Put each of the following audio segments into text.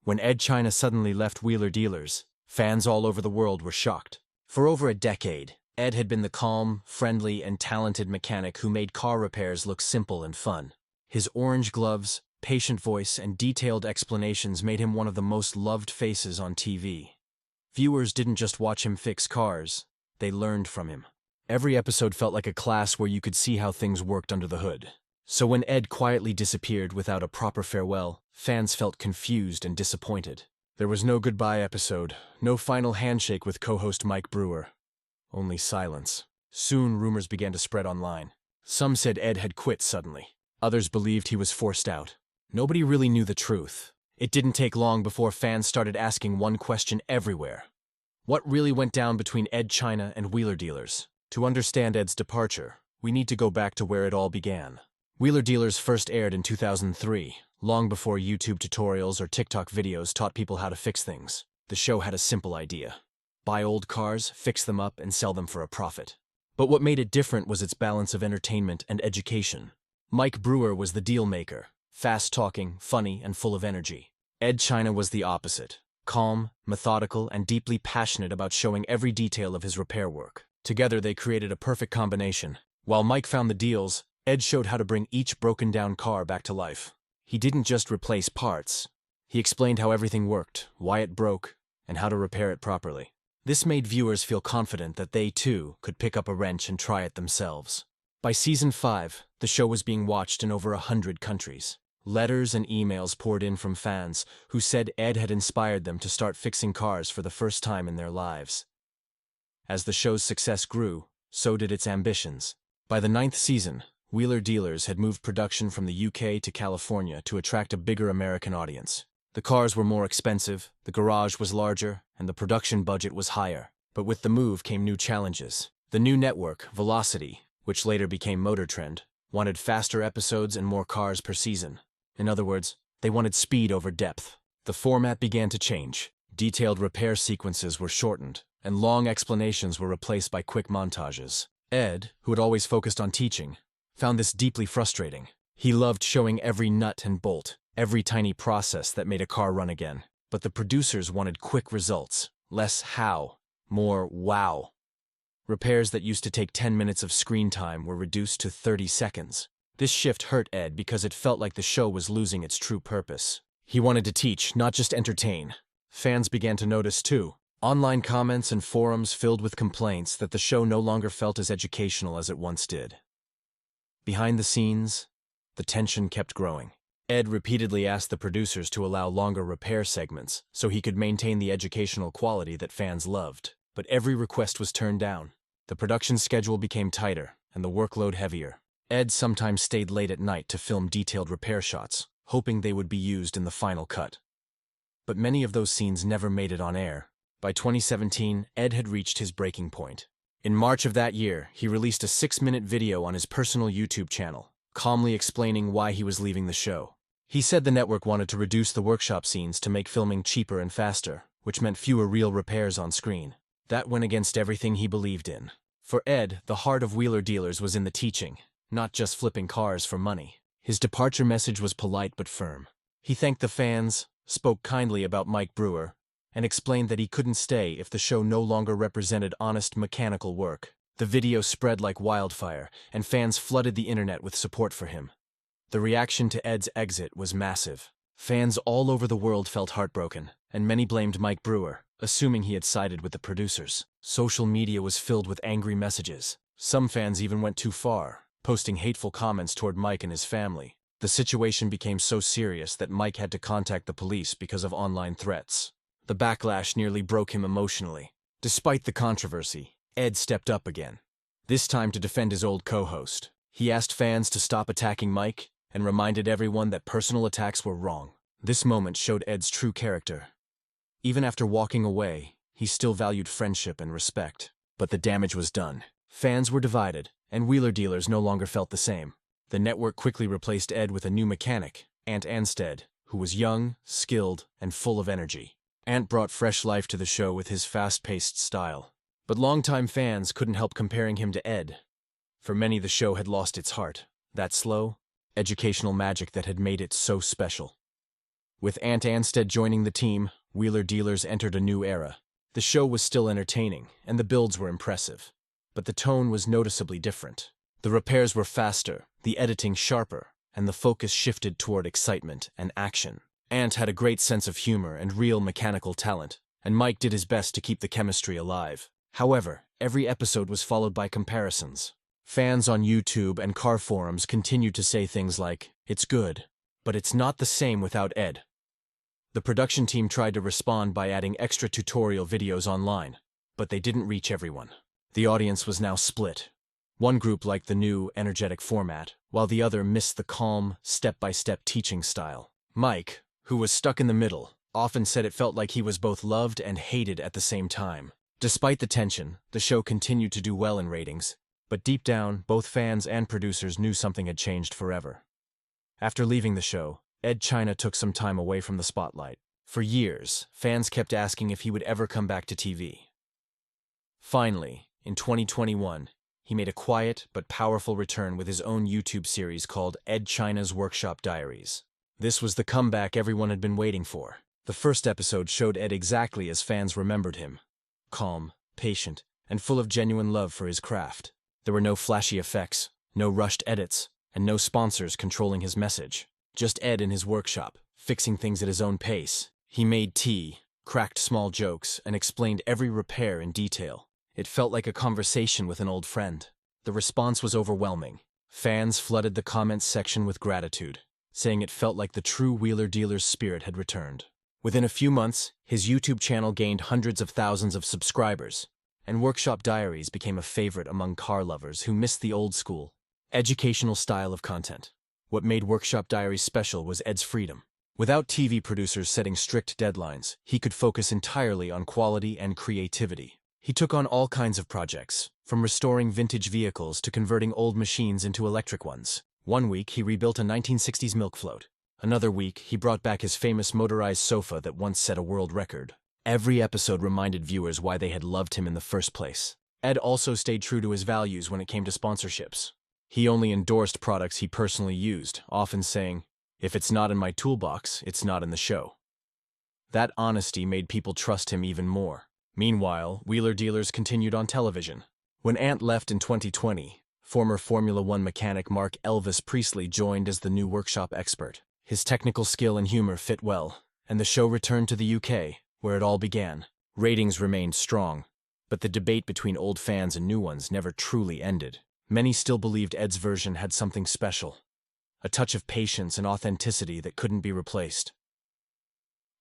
When Edd China suddenly left Wheeler Dealers, fans all over the world were shocked. For over a decade, Edd had been the calm, friendly, and talented mechanic who made car repairs look simple and fun. His orange gloves, patient voice, and detailed explanations made him one of the most loved faces on TV. Viewers didn't just watch him fix cars, they learned from him. Every episode felt like a class where you could see how things worked under the hood. So when Edd quietly disappeared without a proper farewell, fans felt confused and disappointed. There was no goodbye episode, no final handshake with co-host Mike Brewer. Only silence. Soon rumors began to spread online. Some said Edd had quit suddenly. Others believed he was forced out. Nobody really knew the truth. It didn't take long before fans started asking one question everywhere. What really went down between Edd China and Wheeler Dealers? To understand Edd's departure, we need to go back to where it all began. Wheeler Dealers first aired in 2003, long before YouTube tutorials or TikTok videos taught people how to fix things. The show had a simple idea: buy old cars, fix them up, and sell them for a profit. But what made it different was its balance of entertainment and education. Mike Brewer was the deal maker, fast-talking, funny, and full of energy. Edd China was the opposite, calm, methodical, and deeply passionate about showing every detail of his repair work. Together they created a perfect combination. While Mike found the deals, Edd showed how to bring each broken-down car back to life. He didn't just replace parts. He explained how everything worked, why it broke, and how to repair it properly. This made viewers feel confident that they, too, could pick up a wrench and try it themselves. By season 5, the show was being watched in over 100 countries. Letters and emails poured in from fans who said Edd had inspired them to start fixing cars for the first time in their lives. As the show's success grew, so did its ambitions. By the 9th season, Wheeler Dealers had moved production from the UK to California to attract a bigger American audience. The cars were more expensive, the garage was larger, and the production budget was higher. But with the move came new challenges. The new network, Velocity, which later became Motor Trend, wanted faster episodes and more cars per season. In other words, they wanted speed over depth. The format began to change. Detailed repair sequences were shortened, and long explanations were replaced by quick montages. Edd, who had always focused on teaching, found this deeply frustrating. He loved showing every nut and bolt, every tiny process that made a car run again. But the producers wanted quick results, less how, more wow. Repairs that used to take 10 minutes of screen time were reduced to 30 seconds. This shift hurt Edd because it felt like the show was losing its true purpose. He wanted to teach, not just entertain. Fans began to notice too. Online comments and forums filled with complaints that the show no longer felt as educational as it once did. Behind the scenes, the tension kept growing. Edd repeatedly asked the producers to allow longer repair segments so he could maintain the educational quality that fans loved. But every request was turned down. The production schedule became tighter and the workload heavier. Edd sometimes stayed late at night to film detailed repair shots, hoping they would be used in the final cut. But many of those scenes never made it on air. By 2017, Edd had reached his breaking point. In March of that year, he released a 6-minute video on his personal YouTube channel, calmly explaining why he was leaving the show. He said the network wanted to reduce the workshop scenes to make filming cheaper and faster, which meant fewer real repairs on screen. That went against everything he believed in. For Edd, the heart of Wheeler Dealers was in the teaching, not just flipping cars for money. His departure message was polite but firm. He thanked the fans, spoke kindly about Mike Brewer, and explained that he couldn't stay if the show no longer represented honest mechanical work. The video spread like wildfire, and fans flooded the internet with support for him. The reaction to Edd's exit was massive. Fans all over the world felt heartbroken, and many blamed Mike Brewer, assuming he had sided with the producers. Social media was filled with angry messages. Some fans even went too far, posting hateful comments toward Mike and his family. The situation became so serious that Mike had to contact the police because of online threats. The backlash nearly broke him emotionally. Despite the controversy, Edd stepped up again, this time to defend his old co-host. He asked fans to stop attacking Mike and reminded everyone that personal attacks were wrong. This moment showed Edd's true character. Even after walking away, he still valued friendship and respect. But the damage was done. Fans were divided, and Wheeler Dealers no longer felt the same. The network quickly replaced Edd with a new mechanic, Ant Anstead, who was young, skilled, and full of energy. Ant brought fresh life to the show with his fast-paced style. But longtime fans couldn't help comparing him to Edd. For many, the show had lost its heart, that slow, educational magic that had made it so special. With Ant Anstead joining the team, Wheeler Dealers entered a new era. The show was still entertaining, and the builds were impressive. But the tone was noticeably different. The repairs were faster, the editing sharper, and the focus shifted toward excitement and action. Ant had a great sense of humor and real mechanical talent, and Mike did his best to keep the chemistry alive. However, every episode was followed by comparisons. Fans on YouTube and car forums continued to say things like, "It's good, but it's not the same without Edd." The production team tried to respond by adding extra tutorial videos online, but they didn't reach everyone. The audience was now split. One group liked the new, energetic format, while the other missed the calm, step-by-step teaching style. Mike, who was stuck in the middle, often said it felt like he was both loved and hated at the same time. Despite the tension, the show continued to do well in ratings, but deep down, both fans and producers knew something had changed forever. After leaving the show, Edd China took some time away from the spotlight. For years, fans kept asking if he would ever come back to TV. Finally, in 2021, he made a quiet but powerful return with his own YouTube series called Edd China's Workshop Diaries. This was the comeback everyone had been waiting for. The first episode showed Edd exactly as fans remembered him: calm, patient, and full of genuine love for his craft. There were no flashy effects, no rushed edits, and no sponsors controlling his message. Just Edd in his workshop, fixing things at his own pace. He made tea, cracked small jokes, and explained every repair in detail. It felt like a conversation with an old friend. The response was overwhelming. Fans flooded the comments section with gratitude, saying it felt like the true Wheeler Dealer's spirit had returned. Within a few months, his YouTube channel gained hundreds of thousands of subscribers, and Workshop Diaries became a favorite among car lovers who missed the old-school, educational style of content. What made Workshop Diaries special was Edd's freedom. Without TV producers setting strict deadlines, he could focus entirely on quality and creativity. He took on all kinds of projects, from restoring vintage vehicles to converting old machines into electric ones. One week, he rebuilt a 1960s milk float. Another week, he brought back his famous motorized sofa that once set a world record. Every episode reminded viewers why they had loved him in the first place. Edd also stayed true to his values when it came to sponsorships. He only endorsed products he personally used, often saying, "If it's not in my toolbox, it's not in the show." That honesty made people trust him even more. Meanwhile, Wheeler Dealers continued on television. When Ant left in 2020, former Formula One mechanic Mark Elvis Priestley joined as the new workshop expert. His technical skill and humor fit well, and the show returned to the UK, where it all began. Ratings remained strong, but the debate between old fans and new ones never truly ended. Many still believed Edd's version had something special, a touch of patience and authenticity that couldn't be replaced.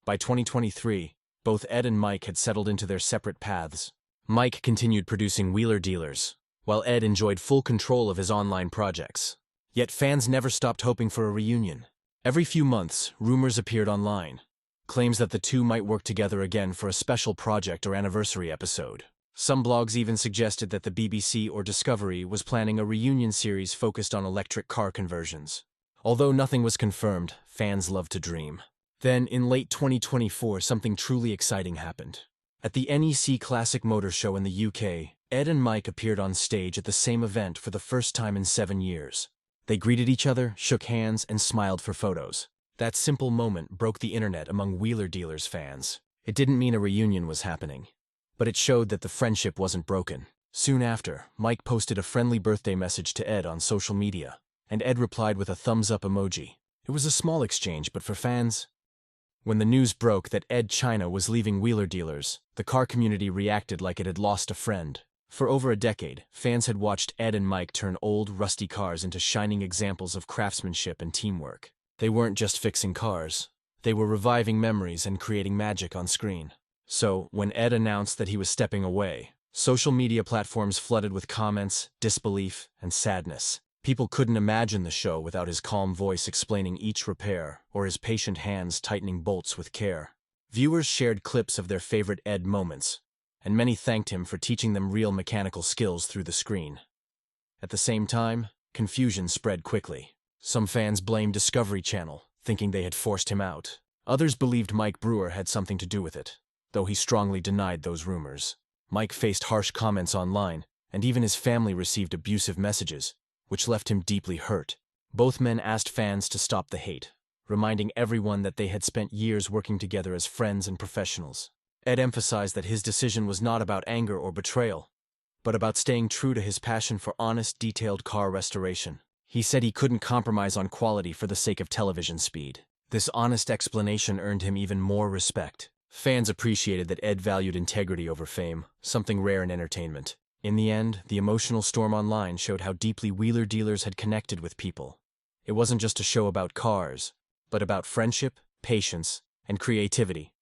By 2023, both Edd and Mike had settled into their separate paths. Mike continued producing Wheeler Dealers, while Edd enjoyed full control of his online projects. Yet fans never stopped hoping for a reunion. Every few months, rumors appeared online, claims that the two might work together again for a special project or anniversary episode. Some blogs even suggested that the BBC or Discovery was planning a reunion series focused on electric car conversions. Although nothing was confirmed, fans loved to dream. Then, in late 2024, something truly exciting happened. At the NEC Classic Motor Show in the UK, Edd and Mike appeared on stage at the same event for the first time in 7 years. They greeted each other, shook hands, and smiled for photos. That simple moment broke the internet among Wheeler Dealers fans. It didn't mean a reunion was happening, but it showed that the friendship wasn't broken. Soon after, Mike posted a friendly birthday message to Edd on social media, and Edd replied with a thumbs-up emoji. It was a small exchange, but for fans... When the news broke that Edd China was leaving Wheeler Dealers, the car community reacted like it had lost a friend. For over a decade, fans had watched Edd and Mike turn old, rusty cars into shining examples of craftsmanship and teamwork. They weren't just fixing cars. They were reviving memories and creating magic on screen. So, when Edd announced that he was stepping away, social media platforms flooded with comments, disbelief, and sadness. People couldn't imagine the show without his calm voice explaining each repair, or his patient hands tightening bolts with care. Viewers shared clips of their favorite Edd moments, and many thanked him for teaching them real mechanical skills through the screen. At the same time, confusion spread quickly. Some fans blamed Discovery Channel, thinking they had forced him out. Others believed Mike Brewer had something to do with it, though he strongly denied those rumors. Mike faced harsh comments online, and even his family received abusive messages, which left him deeply hurt. Both men asked fans to stop the hate, reminding everyone that they had spent years working together as friends and professionals. Edd emphasized that his decision was not about anger or betrayal, but about staying true to his passion for honest, detailed car restoration. He said he couldn't compromise on quality for the sake of television speed. This honest explanation earned him even more respect. Fans appreciated that Edd valued integrity over fame, something rare in entertainment. In the end, the emotional storm online showed how deeply Wheeler Dealers had connected with people. It wasn't just a show about cars, but about friendship, patience, and creativity.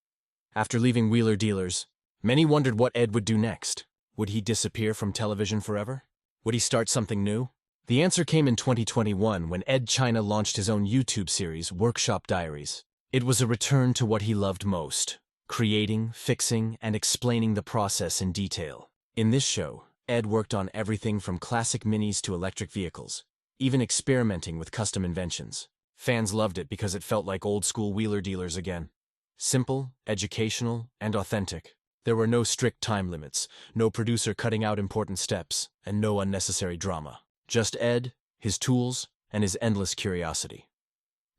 After leaving Wheeler Dealers, many wondered what Edd would do next. Would he disappear from television forever? Would he start something new? The answer came in 2021 when Edd China launched his own YouTube series, Workshop Diaries. It was a return to what he loved most: creating, fixing, and explaining the process in detail. In this show, Edd worked on everything from classic minis to electric vehicles, even experimenting with custom inventions. Fans loved it because it felt like old-school Wheeler Dealers again. Simple, educational, and authentic. There were no strict time limits, no producer cutting out important steps, and no unnecessary drama. Just Edd, his tools, and his endless curiosity.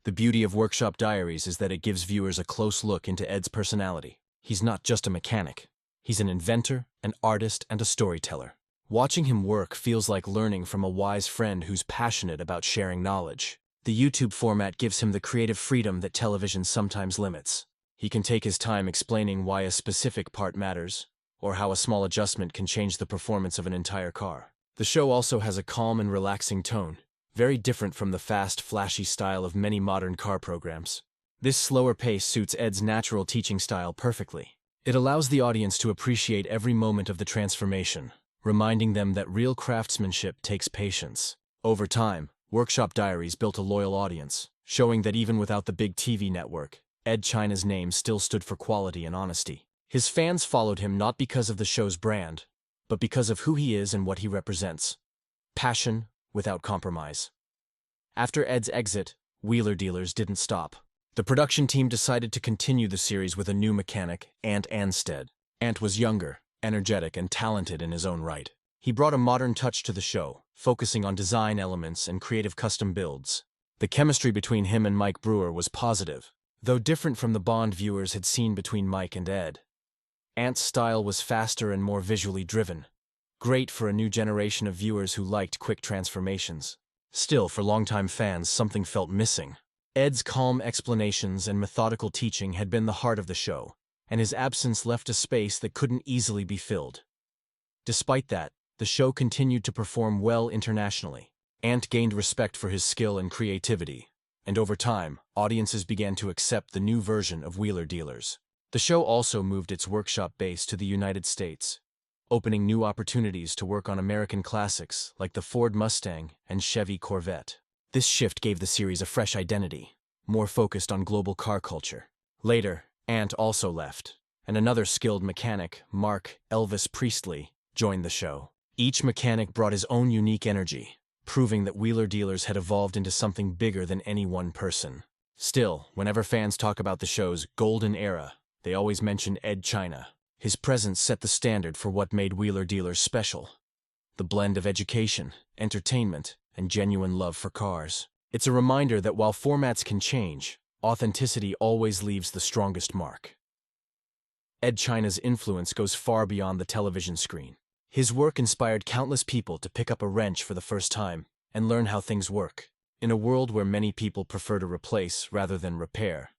The beauty of Workshop Diaries is that it gives viewers a close look into Edd's personality. He's not just a mechanic. He's an inventor, an artist, and a storyteller. Watching him work feels like learning from a wise friend who's passionate about sharing knowledge. The YouTube format gives him the creative freedom that television sometimes limits. He can take his time explaining why a specific part matters, or how a small adjustment can change the performance of an entire car. The show also has a calm and relaxing tone, very different from the fast, flashy style of many modern car programs. This slower pace suits Edd's natural teaching style perfectly. It allows the audience to appreciate every moment of the transformation, reminding them that real craftsmanship takes patience. Over time, Workshop Diaries built a loyal audience, showing that even without the big TV network, Edd China's name still stood for quality and honesty. His fans followed him not because of the show's brand, but because of who he is and what he represents. Passion without compromise. After Edd's exit, Wheeler Dealers didn't stop. The production team decided to continue the series with a new mechanic, Ant Anstead. Ant was younger, energetic, and talented in his own right. He brought a modern touch to the show, focusing on design elements and creative custom builds. The chemistry between him and Mike Brewer was positive, though different from the bond viewers had seen between Mike and Edd. Ant's style was faster and more visually driven, great for a new generation of viewers who liked quick transformations. Still, for longtime fans, something felt missing. Edd's calm explanations and methodical teaching had been the heart of the show, and his absence left a space that couldn't easily be filled. Despite that, the show continued to perform well internationally. Ant gained respect for his skill and creativity, and over time, audiences began to accept the new version of Wheeler Dealers. The show also moved its workshop base to the United States, opening new opportunities to work on American classics like the Ford Mustang and Chevy Corvette. This shift gave the series a fresh identity, more focused on global car culture. Later, Ant also left, and another skilled mechanic, Mark Elvis Priestley, joined the show. Each mechanic brought his own unique energy, proving that Wheeler Dealers had evolved into something bigger than any one person. Still, whenever fans talk about the show's golden era, they always mention Edd China. His presence set the standard for what made Wheeler Dealers special: the blend of education, entertainment, and genuine love for cars. It's a reminder that while formats can change, authenticity always leaves the strongest mark. Edd China's influence goes far beyond the television screen. His work inspired countless people to pick up a wrench for the first time and learn how things work. In a world where many people prefer to replace rather than repair,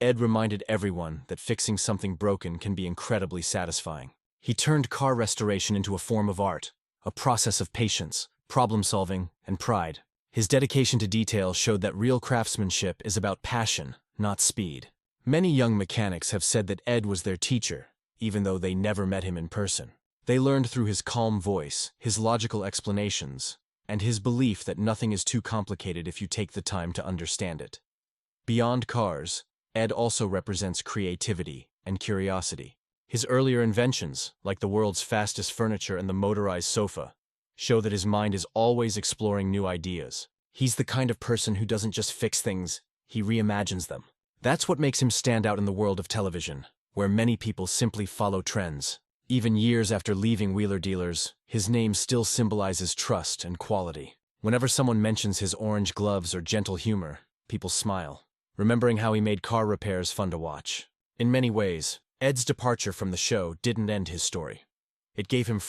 Edd reminded everyone that fixing something broken can be incredibly satisfying. He turned car restoration into a form of art, a process of patience, problem-solving, and pride. His dedication to detail showed that real craftsmanship is about passion, not speed. Many young mechanics have said that Edd was their teacher, even though they never met him in person. They learned through his calm voice, his logical explanations, and his belief that nothing is too complicated if you take the time to understand it. Beyond cars, Edd also represents creativity and curiosity. His earlier inventions, like the world's fastest furniture and the motorized sofa, show that his mind is always exploring new ideas. He's the kind of person who doesn't just fix things, he reimagines them. That's what makes him stand out in the world of television, where many people simply follow trends. Even years after leaving Wheeler Dealers, his name still symbolizes trust and quality. Whenever someone mentions his orange gloves or gentle humor, people smile. remembering how he made car repairs fun to watch. In many ways, Edd's departure from the show didn't end his story. It gave him